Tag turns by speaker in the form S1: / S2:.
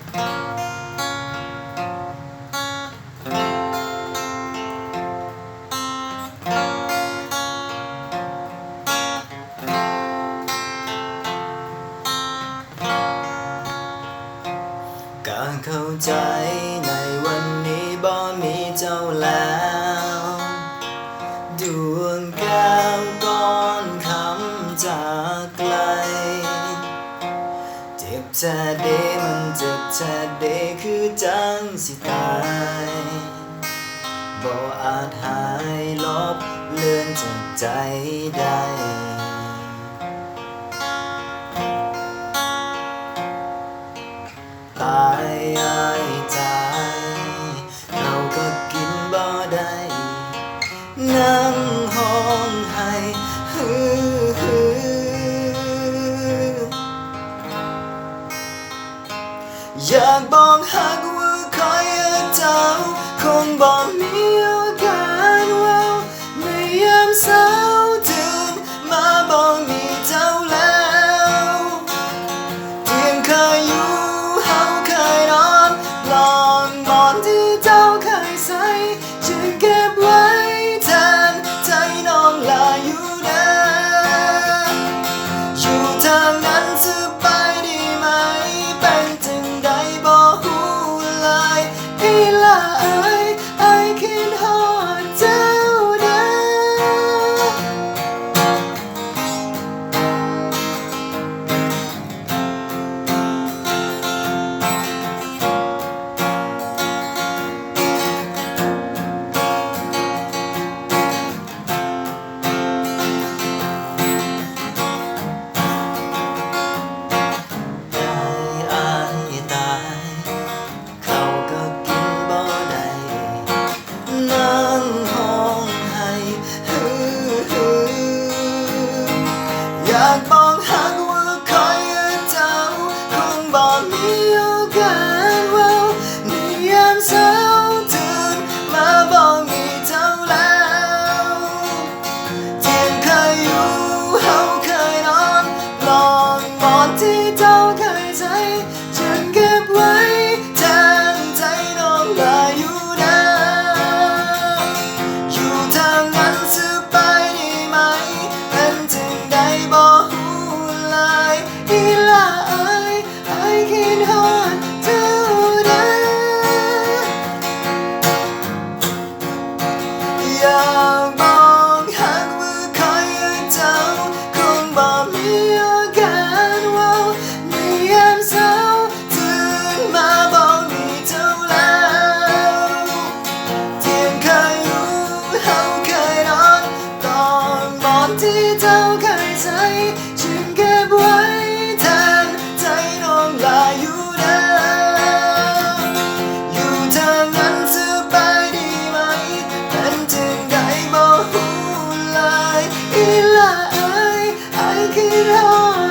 S1: การเข้าใจในวันนี้บ่มีเจ้าแล้วดวงแก้วก้อนคำจากไกลเจ็บแท้เดมันเจ็บแท้เดคือจังสิตายบ่อาจหายลบเลือนจากใจได้ตายอ้ายตายเราก็กินบ่ได้นั่งห้องให้อยากบอกหักว่าคอยเจ้าคงบ่มีโอกาสเว้าในยามเศร้าตื่นมาบ่มีเจ้าแล้วเพียงเคยอยู่ลองมอนที่เจ้าเคยใส่จึงเก็บไว้แทนใจน้องลาอยู่เด้ออยู่ทางนั้นสบายดีไหมเป็นจังใดบ่ฮู้เลยอีหลาไอ้คิดฮอดเจ้าเด้ออยากบอกหักว่าคอยเจ้าคงบ่มีโอกาสเว้าในยามเศร้าตื่นมาบ่มีเจ้าแล้วเที่ยงเคยอยู่เฮาเคยนอนลองมอนที่เจ้าเคยใส่จึงเก็บไว้แทนใจน้องลาอยู่เด้ออยู่ทางนั้นสบายดีไหมเป็นจังใดบ่อีหลาไอ้คิดฮอดเจ้าเด้ออยากบอกหักว่าคอยเจ้าคงบ่มีโอกาสเว้าในยามเศร้าตื่นมาบ่มีเจ้าแล้วเที่ยงเคยอยู่เฮาเคยนอนตอนมอนที่เจ้าเคยใส่จึงเก็บไว้อยู่เด้ออยู่ทางนั้นสบายดีไหมเป็นจังใดบ่ฮู้เลยอีหลาไอ้คิดฮอด